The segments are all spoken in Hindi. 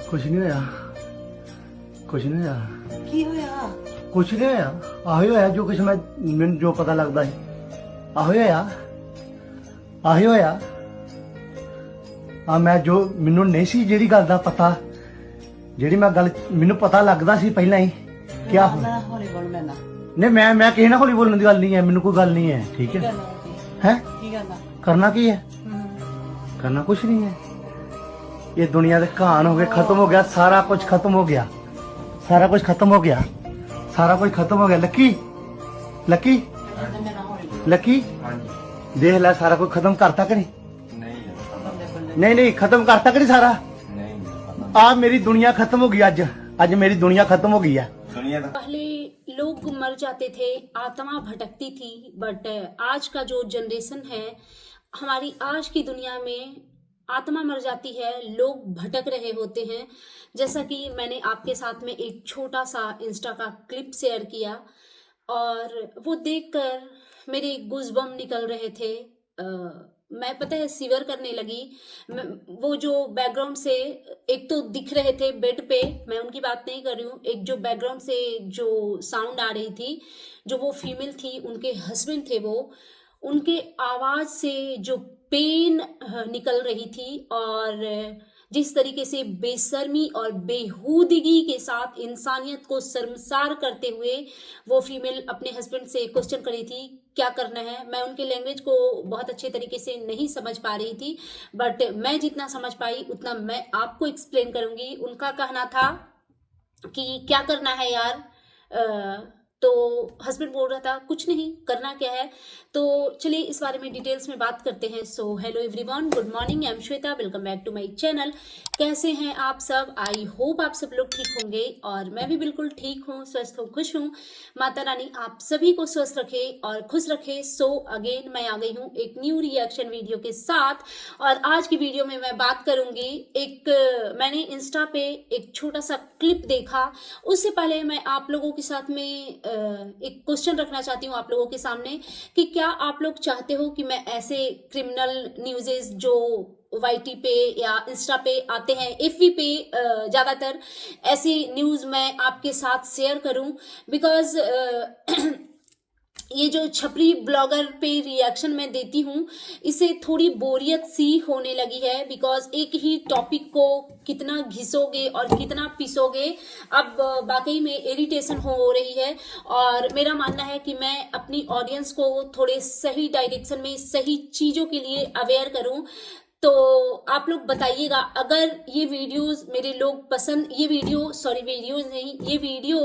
कुछ नहीं होया, कुछ नहीं होया, की होया? कुछ नहीं होया। आही होया जो कुछ मैं जो पता लगता है। आही होया, आही होया। मैं जो मैनू नहीं सी ਜਿਹੜੀ ਗੱਲ ਦਾ ਪਤਾ, ਜਿਹੜੀ ਮੈਂ ਗੱਲ ਮੈਨੂੰ ਪਤਾ ਲੱਗਦਾ ਸੀ ਪਹਿਲਾਂ ਹੀ क्या हो। मैं हौली बोल मैं ना नहीं मैं किसी ना हौली बोलने की गल नहीं है, मैनू कोई गल नहीं है। ठीक है हैं की करना करना की है, करना कुछ नहीं है। ये दुनिया के कहान हो गए, खत्म हो गया सारा कुछ, खत्म हो गया सारा कुछ, खत्म हो गया सारा कुछ, खत्म हो गया। लकी लकी लकी देख ला सारा कुछ खत्म करता कि नहीं? नहीं नहीं खत्म करता कि नहीं सारा? आज मेरी दुनिया खत्म हो गई, आज मेरी दुनिया खत्म हो गई है। पहले लोग मर जाते थे, आत्मा भटकती थी, बट आज का जो जनरेशन है, हमारी आज की दुनिया में आत्मा मर जाती है, लोग भटक रहे होते हैं। जैसा कि मैंने आपके साथ में एक छोटा सा इंस्टा का क्लिप शेयर किया और वो देखकर मेरे गूज़बम्प निकल रहे थे। मैं पता है सीवर करने लगी। वो जो बैकग्राउंड से एक तो दिख रहे थे बेड पे, मैं उनकी बात नहीं कर रही हूँ, एक जो बैकग्राउंड से जो साउंड आ रही थी, जो वो फीमेल थी, उनके हस्बैंड थे, वो उनके आवाज से जो पेन निकल रही थी और जिस तरीके से बेशर्मी और बेहूदगी के साथ इंसानियत को शर्मसार करते हुए वो फीमेल अपने हस्बैंड से क्वेश्चन कर रही थी क्या करना है। मैं उनके लैंग्वेज को बहुत अच्छे तरीके से नहीं समझ पा रही थी, बट मैं जितना समझ पाई उतना मैं आपको एक्सप्लेन करूंगी। उनका कहना था कि क्या करना है यार, तो हस्बैंड बोल रहा था कुछ नहीं करना क्या है। तो चलिए इस बारे में डिटेल्स में बात करते हैं। So hello everyone, good morning, I am Shweta, welcome back to my channel. कैसे हैं आप सब? आई होप आप सब लोग ठीक होंगे और मैं भी बिल्कुल ठीक हूँ, स्वस्थ हूँ, खुश हूँ। माता रानी आप सभी को स्वस्थ रखे और खुश रखे। सो अगेन मैं आ गई हूँ एक न्यू रिएक्शन वीडियो के साथ और आज की वीडियो में मैं बात करूंगी मैंने इंस्टा पे एक छोटा सा क्लिप देखा। उससे पहले मैं आप लोगों के साथ में एक क्वेश्चन रखना चाहती हूँ आप लोगों के सामने कि क्या आप लोग चाहते हो कि मैं ऐसे क्रिमिनल न्यूज़ेस जो वाईटी पे या इंस्टा पे आते हैं, एफवी पे ज़्यादातर ऐसी न्यूज़ मैं आपके साथ शेयर करूं? बिकॉज ये जो छपरी ब्लॉगर पे रिएक्शन मैं देती हूँ, इसे थोड़ी बोरियत सी होने लगी है। बिकॉज एक ही टॉपिक को कितना घिसोगे और कितना पिसोगे, अब वाकई में इरिटेशन हो रही है। और मेरा मानना है कि मैं अपनी ऑडियंस को थोड़े सही डायरेक्शन में, सही चीज़ों के लिए अवेयर करूँ। तो आप लोग बताइएगा अगर ये वीडियोस मेरे लोग पसंद, ये वीडियो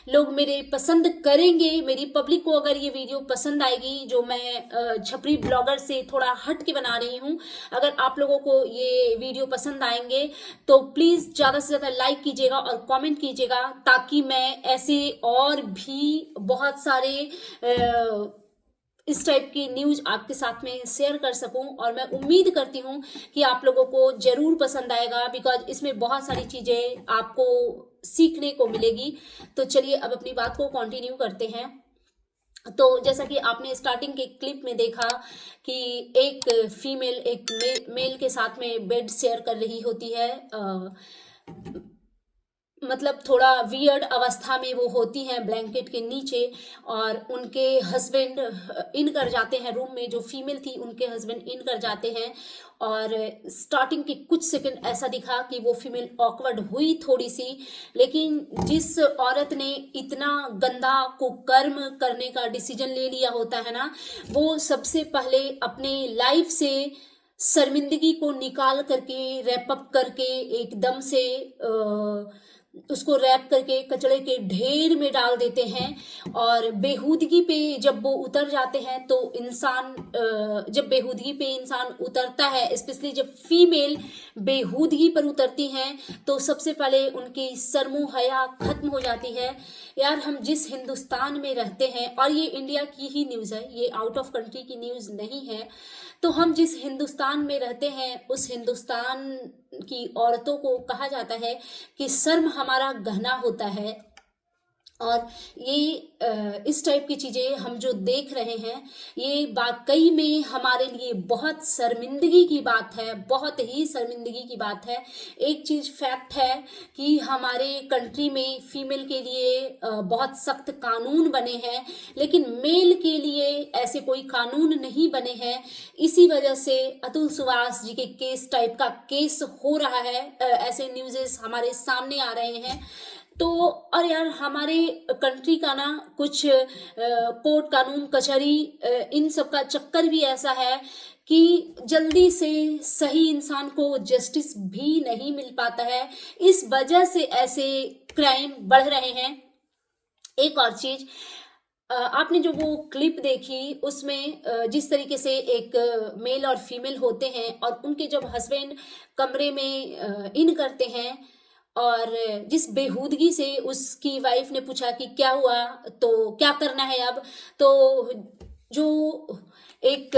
लोग मेरे पसंद करेंगे, मेरी पब्लिक को अगर ये वीडियो पसंद आएगी जो मैं छपरी ब्लॉगर से थोड़ा हट के बना रही हूँ, अगर आप लोगों को ये वीडियो पसंद आएंगे तो प्लीज़ ज़्यादा से ज़्यादा लाइक कीजिएगा और कमेंट कीजिएगा, ताकि मैं ऐसे और भी बहुत सारे इस टाइप की न्यूज़ आपके साथ में शेयर कर सकूं। और मैं उम्मीद करती हूं कि आप लोगों को ज़रूर पसंद आएगा, बिकॉज इसमें बहुत सारी चीज़ें आपको सीखने को मिलेगी। तो चलिए अब अपनी बात को कंटिन्यू करते हैं। तो जैसा कि आपने स्टार्टिंग के क्लिप में देखा कि एक फीमेल एक मेल के साथ में बेड शेयर कर रही होती है, मतलब थोड़ा वियर्ड अवस्था में वो होती हैं ब्लैंकेट के नीचे, और उनके हस्बैंड इन कर जाते हैं रूम में। जो फीमेल थी उनके हस्बैंड इन कर जाते हैं और स्टार्टिंग के कुछ सेकंड ऐसा दिखा कि वो फीमेल ऑकवर्ड हुई थोड़ी सी, लेकिन जिस औरत ने इतना गंदा कुकर्म करने का डिसीजन ले लिया होता है ना, वो सबसे पहले अपने लाइफ से शर्मिंदगी को निकाल करके रैप अप करके एकदम से उसको रैप करके कचड़े के ढेर में डाल देते हैं। और बेहूदगी पे जब वो उतर जाते हैं तो जब बेहूदगी पे इंसान उतरता है, स्पेशली जब फीमेल बेहूदगी पर उतरती हैं, तो सबसे पहले उनकी शर्मो हया खत्म हो जाती है। यार हम जिस हिंदुस्तान में रहते हैं, और ये इंडिया की ही न्यूज़ है, ये आउट ऑफ कंट्री की न्यूज़ नहीं है, तो हम जिस हिंदुस्तान में रहते हैं उस हिंदुस्तान की औरतों को कहा जाता है कि शर्म हमारा गहना होता है। और ये इस टाइप की चीज़ें हम जो देख रहे हैं, ये वाकई में हमारे लिए बहुत शर्मिंदगी की बात है, बहुत ही शर्मिंदगी की बात है। एक चीज़ फैक्ट है कि हमारे कंट्री में फीमेल के लिए बहुत सख्त कानून बने हैं, लेकिन मेल के लिए ऐसे कोई कानून नहीं बने हैं। इसी वजह से अतुल सुभाष जी के केस टाइप का केस हो रहा है, ऐसे न्यूज़ेस हमारे सामने आ रहे हैं। तो और यार हमारे कंट्री का ना कुछ कोर्ट कानून कचहरी इन सब का चक्कर भी ऐसा है कि जल्दी से सही इंसान को जस्टिस भी नहीं मिल पाता है। इस वजह से ऐसे क्राइम बढ़ रहे हैं। एक और चीज, आपने जो वो क्लिप देखी उसमें जिस तरीके से एक मेल और फीमेल होते हैं और उनके जब हस्बैंड कमरे में इन करते हैं और जिस बेहूदगी से उसकी वाइफ ने पूछा कि क्या हुआ, तो क्या करना है अब, तो जो एक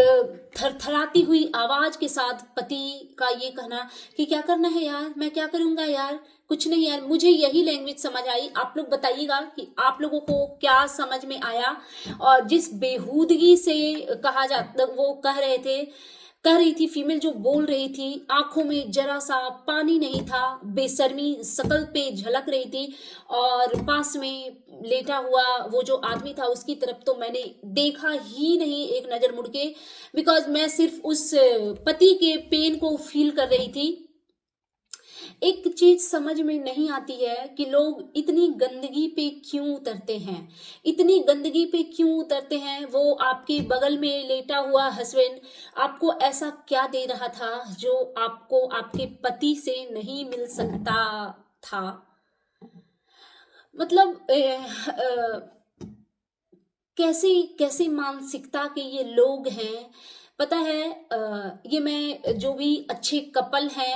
थरथराती हुई आवाज के साथ पति का ये कहना कि क्या करना है यार, मैं क्या करूंगा यार, कुछ नहीं यार। मुझे यही लैंग्वेज समझ आई, आप लोग बताइएगा कि आप लोगों को क्या समझ में आया। और जिस बेहूदगी से कहा जाता, वो कह रही थी फीमेल जो बोल रही थी, आंखों में जरा सा पानी नहीं था, बेशर्मी शकल पे झलक रही थी। और पास में लेटा हुआ वो जो आदमी था उसकी तरफ तो मैंने देखा ही नहीं एक नजर मुड़ के, बिकॉज मैं सिर्फ उस पति के पेन को फील कर रही थी। एक चीज समझ में नहीं आती है कि लोग इतनी गंदगी पे क्यों उतरते हैं, इतनी गंदगी पे क्यों उतरते हैं। वो आपके बगल में लेटा हुआ हस्बैंड आपको ऐसा क्या दे रहा था जो आपको आपके पति से नहीं मिल सकता था। मतलब कैसे मानसिकता के ये लोग हैं। पता है, ये मैं जो भी अच्छे कपल हैं,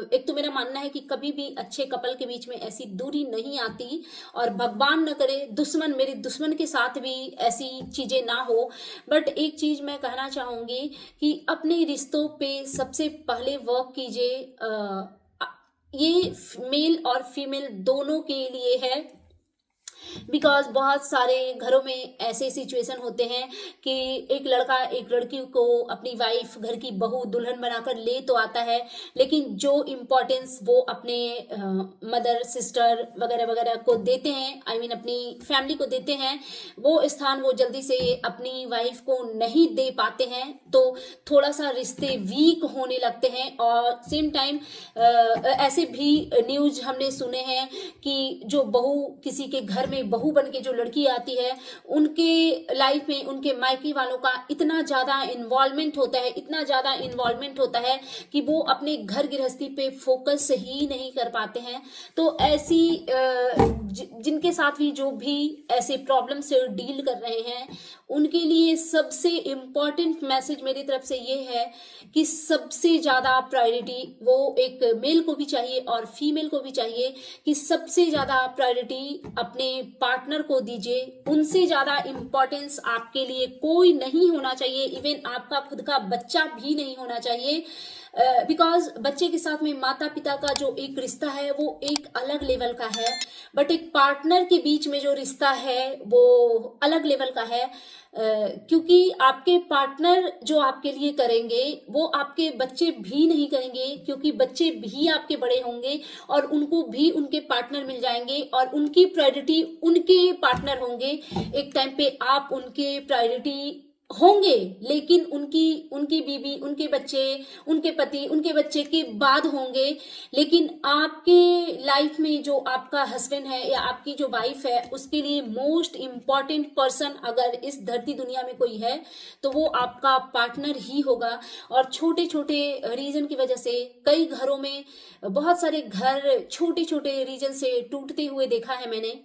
एक तो मेरा मानना है कि कभी भी अच्छे कपल के बीच में ऐसी दूरी नहीं आती, और भगवान न करे मेरे दुश्मन के साथ भी ऐसी चीजें ना हो। बट एक चीज मैं कहना चाहूंगी कि अपने रिश्तों पे सबसे पहले वर्क कीजिए। ये मेल और फीमेल दोनों के लिए है, बिकॉज बहुत सारे घरों में ऐसे सिचुएशन होते हैं कि एक लड़का एक लड़की को अपनी वाइफ, घर की बहू, दुल्हन बनाकर ले तो आता है, लेकिन जो इम्पोर्टेंस वो अपने मदर, सिस्टर वगैरह वगैरह को देते हैं, आई मीन अपनी फैमिली को देते हैं, वो स्थान वो जल्दी से अपनी वाइफ को नहीं दे पाते हैं। तो थोड़ा सा रिश्ते वीक होने लगते हैं। और सेम टाइम ऐसे भी न्यूज हमने सुने हैं कि जो बहू, किसी के घर में बहू बन के जो लड़की आती है, उनके लाइफ में उनके मायके वालों का इतना ज्यादा इन्वॉल्वमेंट होता है, इतना ज्यादा इन्वॉल्वमेंट होता है कि वो अपने घर गृहस्थी पे फोकस ही नहीं कर पाते हैं। तो ऐसी जिनके साथ भी जो भी ऐसे प्रॉब्लम से डील कर रहे हैं, उनके लिए सबसे इम्पोर्टेंट मैसेज मेरी तरफ से ये है कि सबसे ज्यादा प्रायोरिटी वो एक मेल को भी चाहिए और फीमेल को भी चाहिए कि सबसे ज्यादा प्रायोरिटी अपने पार्टनर को दीजिए। उनसे ज्यादा इम्पोर्टेंस आपके लिए कोई नहीं होना चाहिए, इवन आपका खुद का बच्चा भी नहीं होना चाहिए। बिकॉज बच्चे के साथ में माता पिता का जो एक रिश्ता है वो एक अलग लेवल का है, बट एक पार्टनर के बीच में जो रिश्ता है वो अलग लेवल का है। क्योंकि आपके पार्टनर जो आपके लिए करेंगे वो आपके बच्चे भी नहीं करेंगे, क्योंकि बच्चे भी आपके बड़े होंगे और उनको भी उनके पार्टनर मिल जाएंगे और उनकी प्रायोरिटी उनके पार्टनर होंगे। एक टाइम पे आप उनके प्रायोरिटी होंगे, लेकिन उनकी बीवी, उनके बच्चे, उनके पति, उनके बच्चे के बाद होंगे। लेकिन आपके लाइफ में जो आपका हस्बैंड है या आपकी जो वाइफ है, उसके लिए मोस्ट इम्पॉर्टेंट पर्सन अगर इस धरती दुनिया में कोई है तो वो आपका पार्टनर ही होगा। और छोटे छोटे रीजन की वजह से कई घरों में बहुत सारे घर छोटे छोटे रीजन से टूटते हुए देखा है मैंने।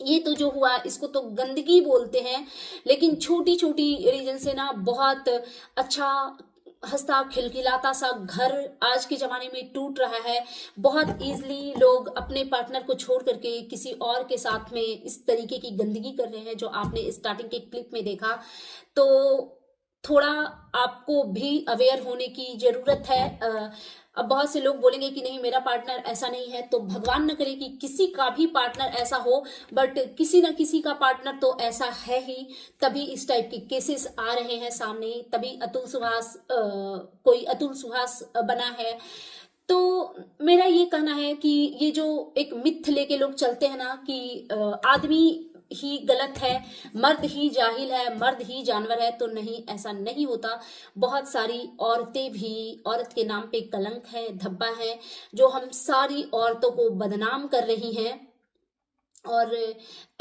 ये तो जो हुआ इसको तो गंदगी बोलते हैं, लेकिन छोटी छोटी रीजन से ना बहुत अच्छा हंसता खिलखिलाता सा घर आज के जमाने में टूट रहा है। बहुत इजीली लोग अपने पार्टनर को छोड़ करके किसी और के साथ में इस तरीके की गंदगी कर रहे हैं जो आपने स्टार्टिंग के क्लिप में देखा। तो थोड़ा आपको भी अवेयर होने की जरूरत है। अब बहुत से लोग बोलेंगे कि नहीं मेरा पार्टनर ऐसा नहीं है, तो भगवान न करे कि किसी का भी पार्टनर ऐसा हो, बट किसी न किसी का पार्टनर तो ऐसा है ही, तभी इस टाइप के केसेस आ रहे हैं सामने, तभी कोई अतुल सुहास बना है। तो मेरा ये कहना है कि ये जो एक मिथ लेके लोग चलते हैं ना कि आदमी ही गलत है, मर्द ही जाहिल है, मर्द ही जानवर है, तो नहीं, ऐसा नहीं होता। बहुत सारी औरतें भी औरत के नाम पे कलंक है, धब्बा है, जो हम सारी औरतों को बदनाम कर रही हैं। और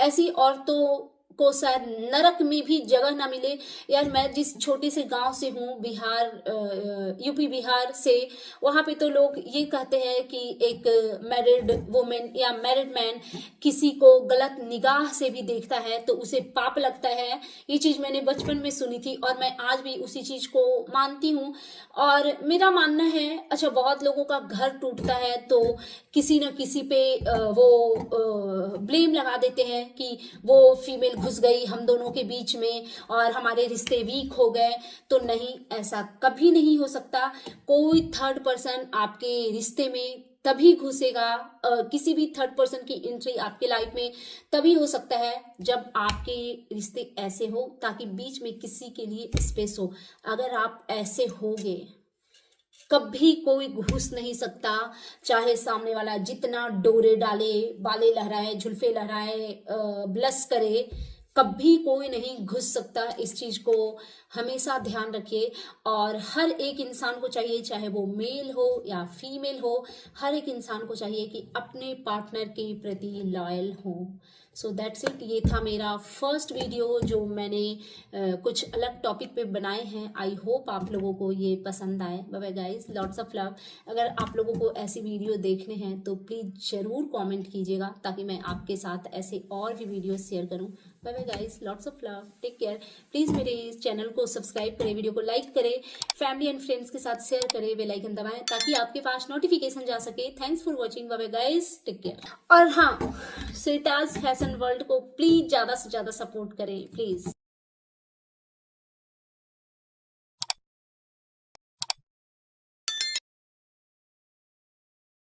ऐसी औरतों को शायद नरक में भी जगह ना मिले। यार मैं जिस छोटे से गांव से हूँ, बिहार, यूपी बिहार से, वहां पे तो लोग ये कहते हैं कि एक मैरिड वुमेन या मैरिड मैन किसी को गलत निगाह से भी देखता है तो उसे पाप लगता है। ये चीज मैंने बचपन में सुनी थी और मैं आज भी उसी चीज को मानती हूँ। और मेरा मानना है, अच्छा बहुत लोगों का घर टूटता है तो किसी न किसी पे वो ब्लेम लगा देते हैं कि वो फीमेल घुस गई हम दोनों के बीच में और हमारे रिश्ते वीक हो गए। तो नहीं, ऐसा कभी नहीं हो सकता। कोई थर्ड पर्सन आपके रिश्ते में तभी घुसेगा, किसी भी थर्ड पर्सन की एंट्री आपके लाइफ में तभी हो सकता है जब आपके रिश्ते ऐसे हो ताकि बीच में किसी के लिए स्पेस हो। अगर आप ऐसे होगे कभी कोई घुस नहीं सकता, चाहे सामने वाला जितना डोरे डाले, बाले लहराए, झुल्फे लहराए, ब्लश करे, कभी कोई नहीं घुस सकता। इस चीज को हमेशा ध्यान रखिए। और हर एक इंसान को चाहिए, चाहे वो मेल हो या फीमेल हो, हर एक इंसान को चाहिए कि अपने पार्टनर के प्रति लॉयल हो। So that's it. ये था मेरा फर्स्ट वीडियो जो मैंने कुछ अलग टॉपिक पे बनाए हैं। आई होप आप लोगों को ये पसंद आए। Bye bye guys, lots of love. अगर आप लोगों को ऐसी वीडियो देखने हैं तो प्लीज जरूर कमेंट कीजिएगा ताकि मैं आपके साथ ऐसे और भी वीडियो शेयर करूं। Bye bye guys, lots of love, take care. Please मेरे इस चैनल को सब्सक्राइब करें, वीडियो को लाइक करें, फैमिली एंड फ्रेंड्स के साथ शेयर करें, बेल आइकन दबाएं ताकि आपके पास नोटिफिकेशन जा सके। Thanks for watching. Bye bye guys, take care. और हाँ, श्वेताज फैशन वर्ल्ड को प्लीज ज्यादा से ज्यादा सपोर्ट करें प्लीज।